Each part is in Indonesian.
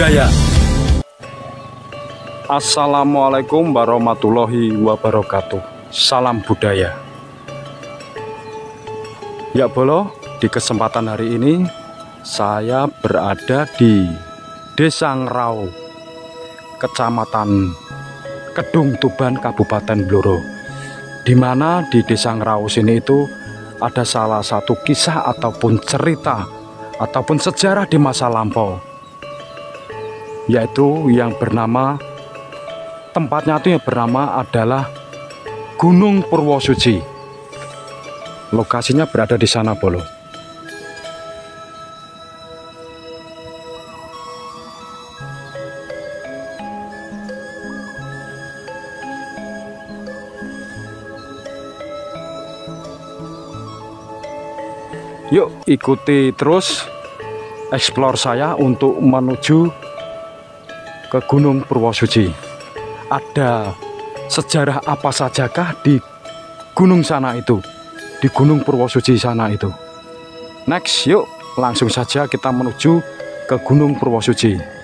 budaya. Assalamualaikum warahmatullahi wabarakatuh. Salam budaya. Ya bolo, di kesempatan hari ini saya berada di Desa Ngrau, Kecamatan Kedung Tuban, Kabupaten Blora. Di mana di Desa Ngrau sini itu ada salah satu kisah ataupun cerita ataupun sejarah di masa lampau, yaitu yang bernama, tempatnya itu yang bernama adalah Gunung Purwosuci. Lokasinya berada di sana bolo. Yuk ikuti terus explore saya untuk menuju ke Gunung Purwosuci. Ada sejarah apa sajakah di gunung sana itu, di Gunung Purwosuci sana itu. Next, yuk langsung saja kita menuju ke Gunung Purwosuci.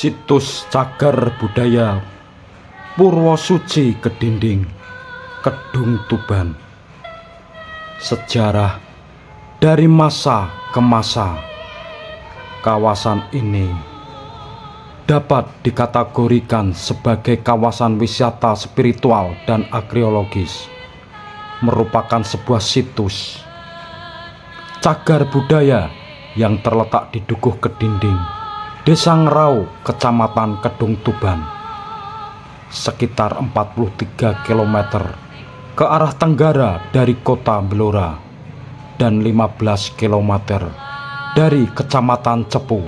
Situs cagar budaya Purwosuci Kedinding, Kedung Tuban. Sejarah dari masa ke masa, kawasan ini dapat dikategorikan sebagai kawasan wisata spiritual dan arkeologis, merupakan sebuah situs cagar budaya yang terletak di Dukuh Kedinding, Desa Ngrau, Kecamatan Kedung Tuban, sekitar 43 km ke arah tenggara dari kota Blora dan 15 km dari Kecamatan Cepu.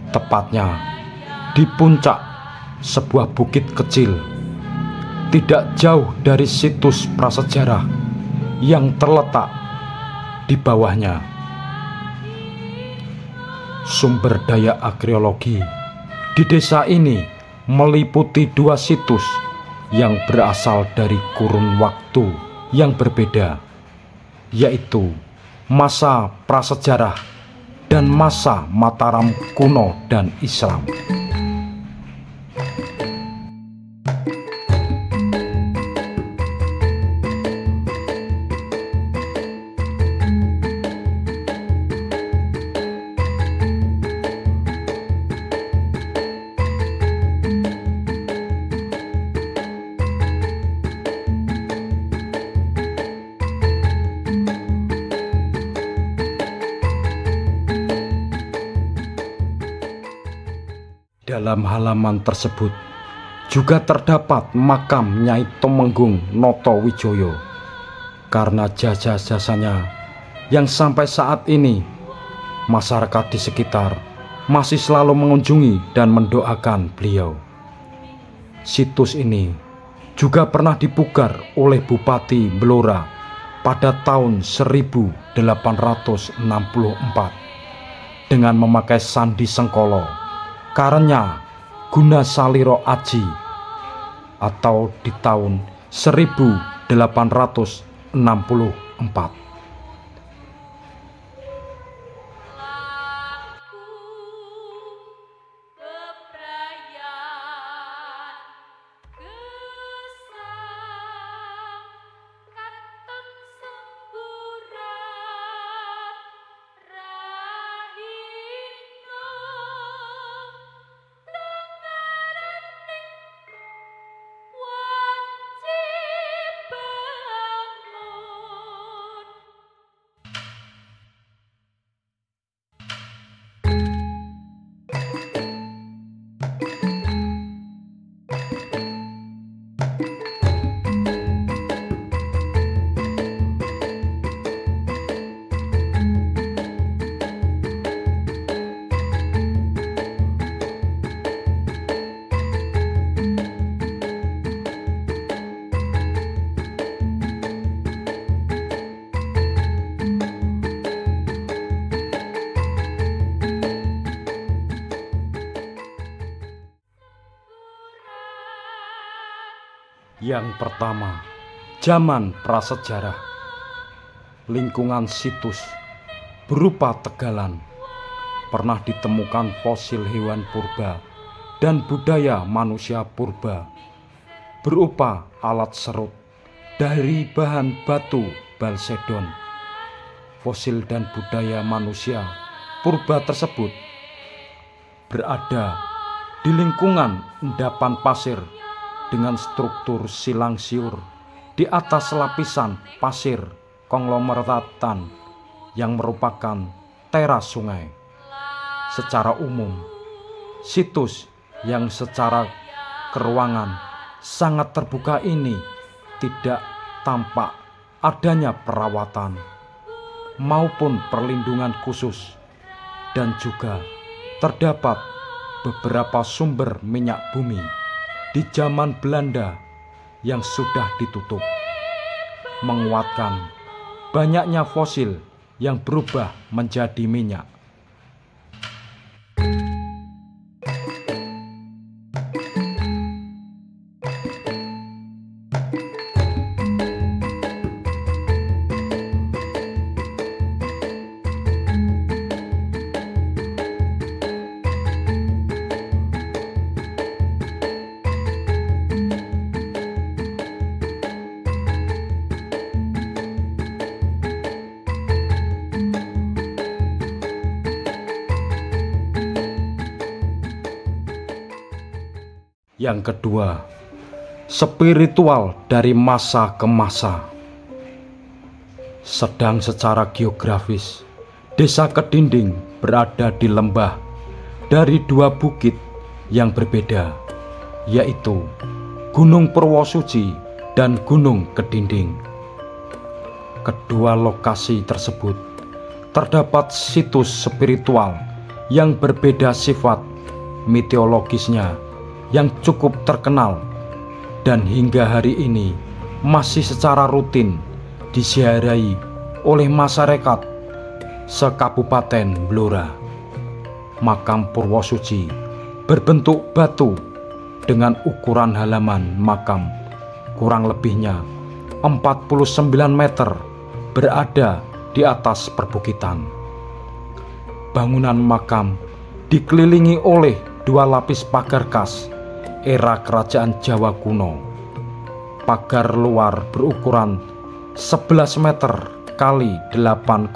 Tepatnya di puncak sebuah bukit kecil, tidak jauh dari situs prasejarah yang terletak di bawahnya. Sumber daya arkeologi di desa ini meliputi dua situs yang berasal dari kurun waktu yang berbeda, yaitu masa prasejarah dan masa Mataram kuno dan Islam. Dalam halaman tersebut juga terdapat makam Nyai Tumenggung Noto Wijoyo, karena jasa-jasanya yang sampai saat ini masyarakat di sekitar masih selalu mengunjungi dan mendoakan beliau. Situs ini juga pernah dipugar oleh Bupati Blora pada tahun 1864 dengan memakai sandi sengkolo Karenya Guna Saliro Aji, atau di tahun 1864. Yang pertama, zaman prasejarah. Lingkungan situs berupa tegalan. Pernah ditemukan fosil hewan purba dan budaya manusia purba berupa alat serut dari bahan batu balsedon. Fosil dan budaya manusia purba tersebut berada di lingkungan endapan pasir dengan struktur silang siur di atas lapisan pasir konglomeratan yang merupakan teras sungai. Secara umum, situs yang secara keruangan sangat terbuka ini tidak tampak adanya perawatan maupun perlindungan khusus, dan juga terdapat beberapa sumber minyak bumi di zaman Belanda yang sudah ditutup, menguatkan banyaknya fosil yang berubah menjadi minyak. Yang kedua, spiritual dari masa ke masa. Sedang secara geografis, Desa Kedinding berada di lembah dari dua bukit yang berbeda, yaitu Gunung Purwosuci dan Gunung Kedinding. Kedua lokasi tersebut terdapat situs spiritual yang berbeda sifat mitologisnya yang cukup terkenal dan hingga hari ini masih secara rutin disiarai oleh masyarakat sekabupaten Blora. Makam Purwosuci berbentuk batu dengan ukuran halaman makam kurang lebihnya 49 meter berada di atas perbukitan. Bangunan makam dikelilingi oleh dua lapis pagar khas era kerajaan Jawa kuno. Pagar luar berukuran 11 meter kali 8,80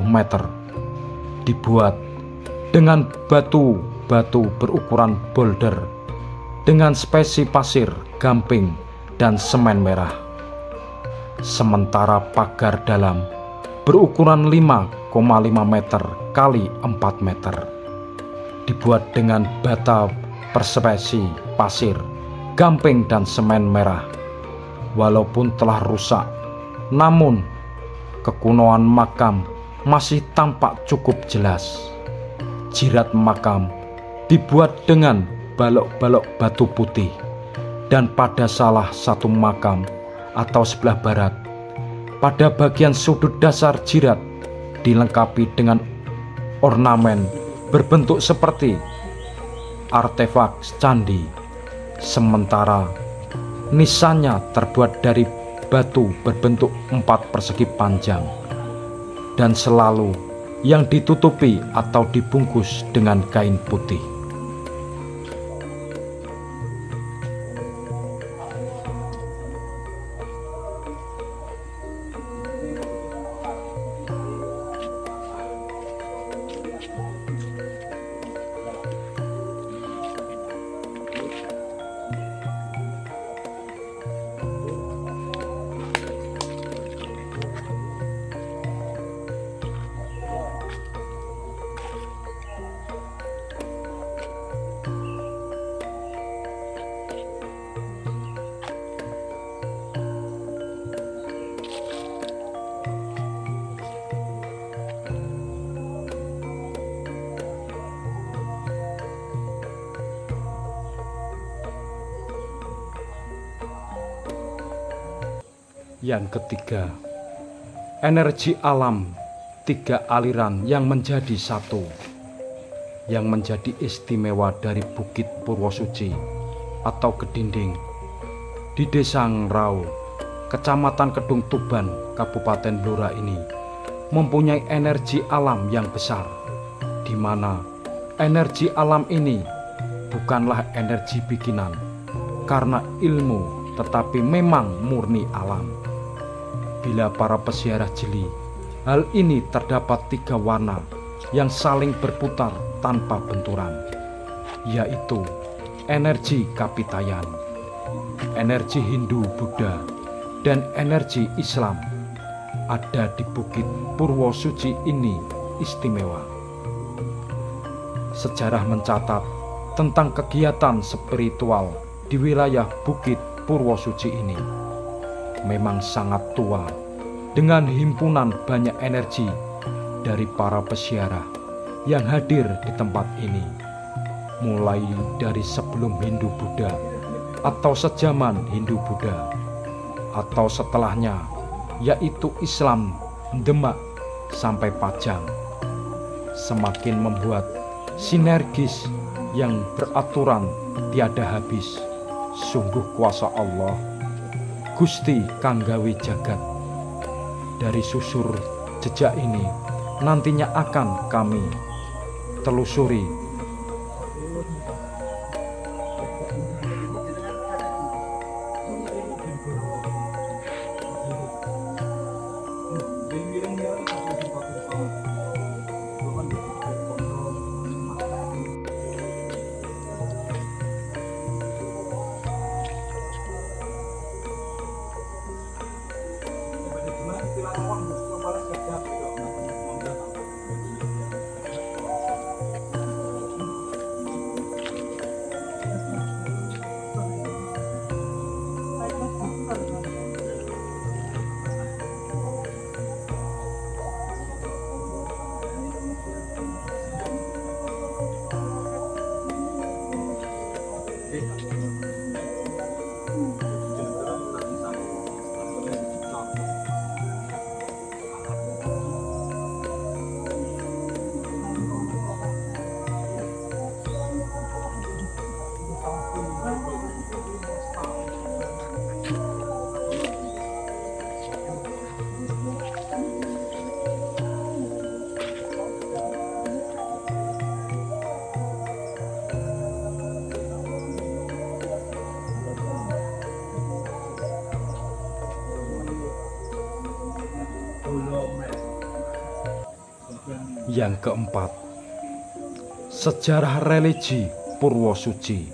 meter, dibuat dengan batu-batu berukuran boulder dengan spesi pasir, gamping, dan semen merah. Sementara pagar dalam berukuran 5,5 meter kali 4 meter, dibuat dengan bata berspesi pasir, gamping, dan semen merah. Walaupun telah rusak, namun kekunoan makam masih tampak cukup jelas. Jirat makam dibuat dengan balok-balok batu putih, dan pada salah satu makam atau sebelah barat, pada bagian sudut dasar jirat dilengkapi dengan ornamen berbentuk seperti artefak candi, sementara nisannya terbuat dari batu berbentuk 4 persegi panjang dan selalu yang ditutupi atau dibungkus dengan kain putih. Yang ketiga, energi alam, 3 aliran yang menjadi satu, yang menjadi istimewa dari Bukit Purwosuci atau Kedinding, Di Desa Ngrau, Kecamatan Kedung Tuban, Kabupaten Blora ini mempunyai energi alam yang besar, di mana energi alam ini bukanlah energi bikinan karena ilmu, tetapi memang murni alam. Bila para peziarah jeli, hal ini terdapat 3 warna yang saling berputar tanpa benturan, yaitu energi Kapitayan, energi Hindu Buddha, dan energi Islam. Ada di Bukit Purwosuci ini istimewa. Sejarah mencatat tentang kegiatan spiritual di wilayah Bukit Purwosuci ini memang sangat tua, dengan himpunan banyak energi dari para peziarah yang hadir di tempat ini, mulai dari sebelum Hindu Buddha atau sejaman Hindu Buddha, atau setelahnya yaitu Islam Demak sampai Pajang, semakin membuat sinergis yang beraturan tiada habis. Sungguh kuasa Allah Gusti kang gawe jagat. Dari susur jejak ini nantinya akan kami telusuri. Yang keempat, sejarah religi Purwosuci.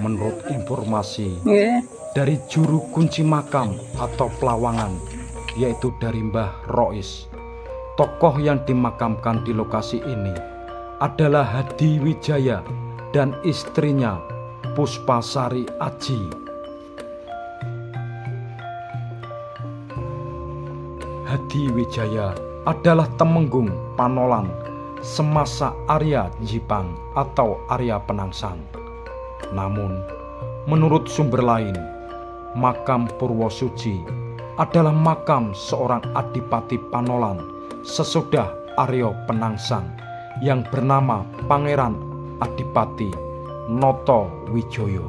Menurut informasi dari juru kunci makam atau pelawangan, yaitu dari Mbah Rois, tokoh yang dimakamkan di lokasi ini adalah Hadi Wijaya dan istrinya Puspasari Aji. Hadi Wijaya adalah temenggung Panolan semasa Arya Jipang atau Arya Penangsang. Namun, menurut sumber lain, makam Purwosuci adalah makam seorang adipati Panolan sesudah Arya Penangsang yang bernama Pangeran Adipati Noto Wijoyo.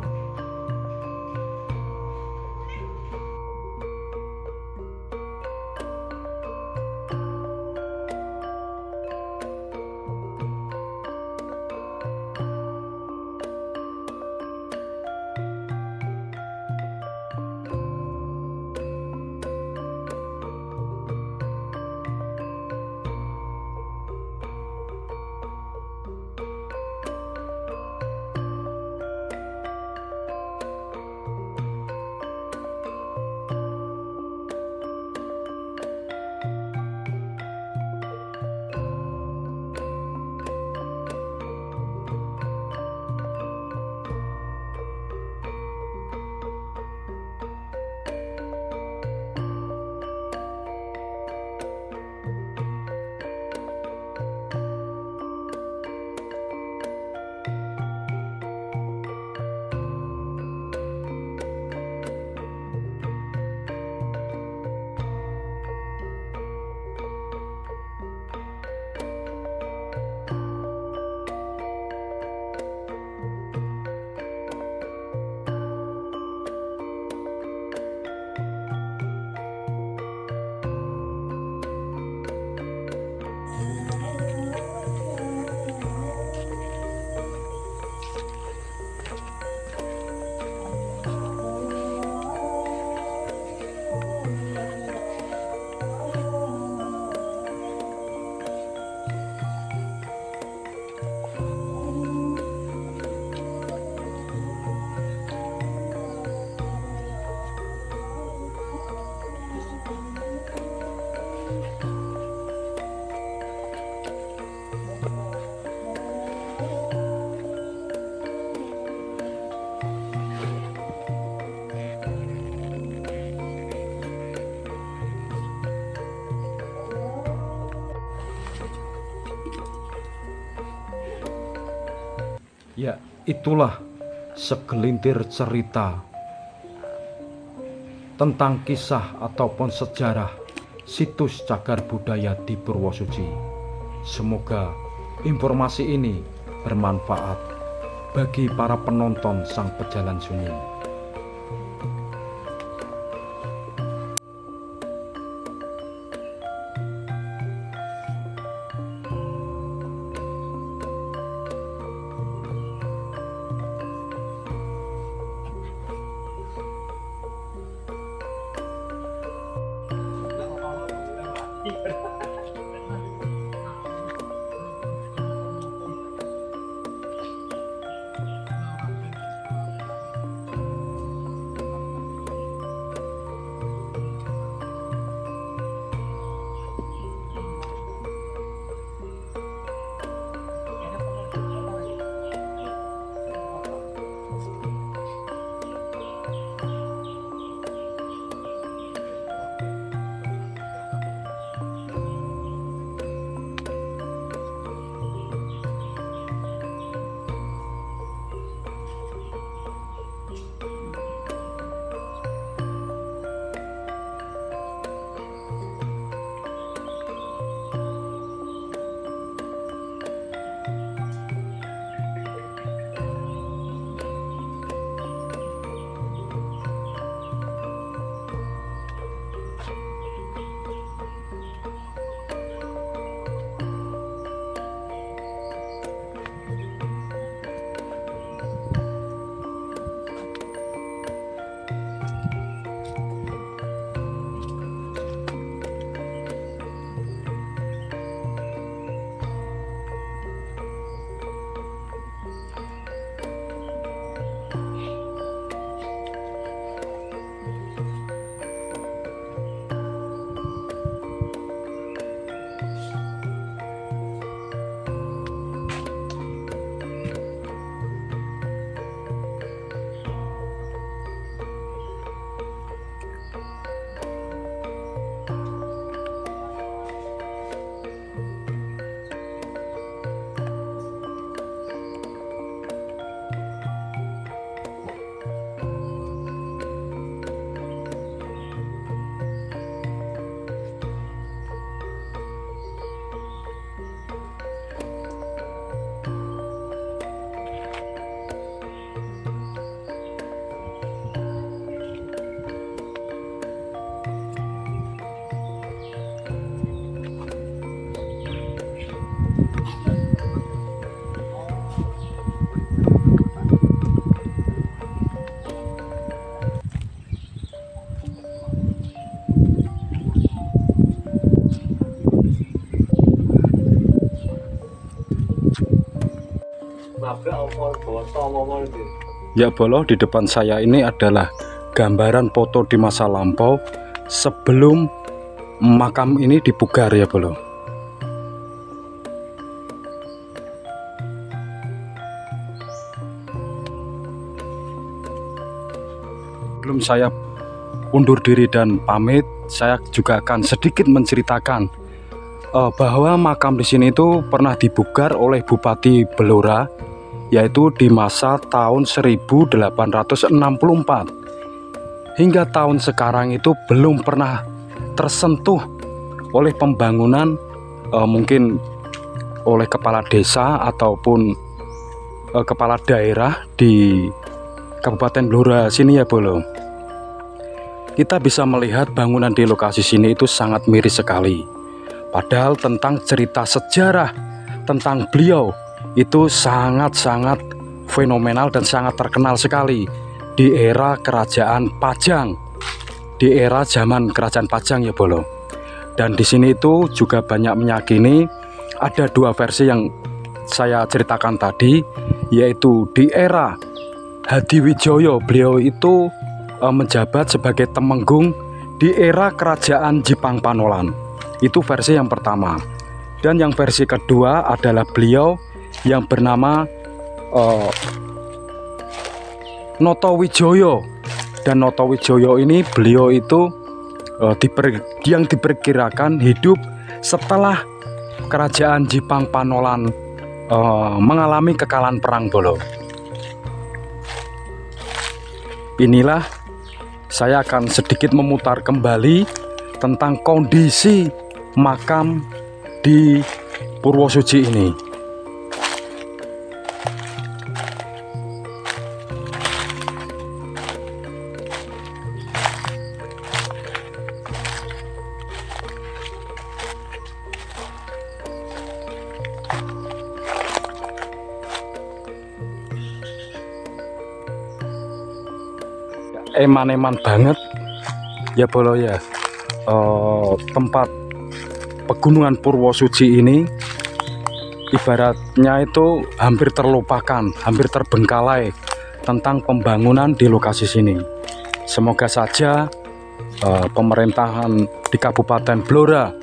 Ya, itulah segelintir cerita tentang kisah ataupun sejarah situs cagar budaya di Purwosuci. Semoga informasi ini bermanfaat bagi para penonton Sang Pejalan Sunyi. Ya Bolo, di depan saya ini adalah gambaran foto di masa lampau sebelum makam ini dipugar ya Bolo. Sebelum saya undur diri dan pamit, saya juga akan sedikit menceritakan bahwa makam di sini itu pernah dipugar oleh Bupati Blora, yaitu di masa tahun 1864 hingga tahun sekarang itu belum pernah tersentuh oleh pembangunan, mungkin oleh kepala desa ataupun kepala daerah di Kabupaten Blora sini ya Bolo. Kita bisa melihat bangunan di lokasi sini itu sangat miris sekali, padahal tentang cerita sejarah tentang beliau itu sangat-sangat fenomenal dan sangat terkenal sekali di era kerajaan Pajang, di era zaman kerajaan Pajang ya Bolo. Dan di sini itu juga banyak meyakini ada dua versi yang saya ceritakan tadi, yaitu di era Hadiwijoyo beliau itu menjabat sebagai temenggung di era kerajaan Jipang Panolan. Itu versi yang pertama. Dan yang versi kedua adalah beliau yang bernama Notowijoyo. Dan Notowijoyo ini beliau itu yang diperkirakan hidup setelah kerajaan Jipang Panolan mengalami kekalahan perang Bolo. Inilah saya akan sedikit memutar kembali tentang kondisi makam di Purwosuci ini. Eman-eman banget ya Bolo ya, tempat pegunungan Purwosuci ini ibaratnya itu hampir terlupakan, hampir terbengkalai tentang pembangunan di lokasi sini. Semoga saja pemerintahan di Kabupaten Blora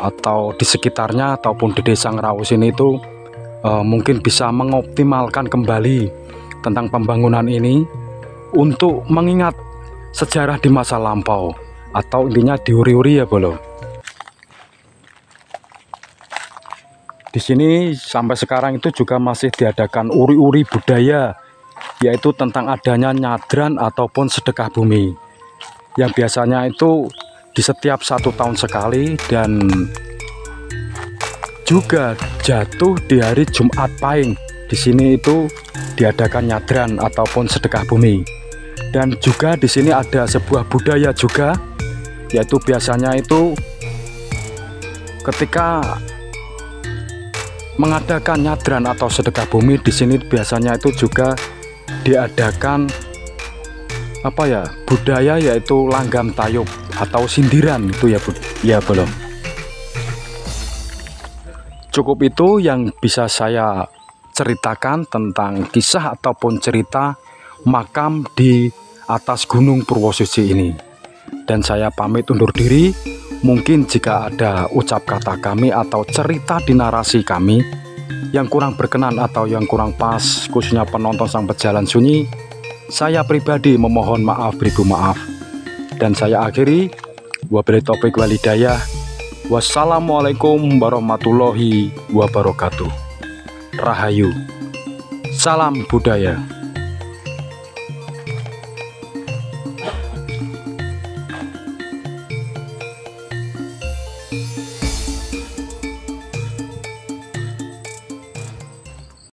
atau di sekitarnya ataupun di Desa Ngrawus ini itu mungkin bisa mengoptimalkan kembali tentang pembangunan ini untuk mengingat sejarah di masa lampau, atau intinya diuri-uri ya Bolo. Di sini sampai sekarang itu juga masih diadakan uri-uri budaya, yaitu tentang adanya nyadran ataupun sedekah bumi, yang biasanya itu di setiap 1 tahun sekali dan juga jatuh di hari Jumat Pahing. Di sini itu diadakan nyadran ataupun sedekah bumi. Dan juga di sini ada sebuah budaya juga, yaitu biasanya itu ketika mengadakan nyadran atau sedekah bumi, di sini biasanya itu juga diadakan budaya, yaitu langgam tayub atau sindiran itu ya belum. Cukup itu yang bisa saya ceritakan tentang kisah ataupun cerita makam di atas Gunung Purwosuci ini. Dan saya pamit undur diri. Mungkin jika ada ucap kata kami atau cerita di narasi kami yang kurang berkenan atau yang kurang pas, khususnya penonton Sang Pejalan Sunyi, saya pribadi memohon maaf beribu maaf. Dan saya akhiri, wabillahi taufiq wal hidayah. Wassalamualaikum warahmatullahi wabarakatuh. Rahayu. Salam budaya.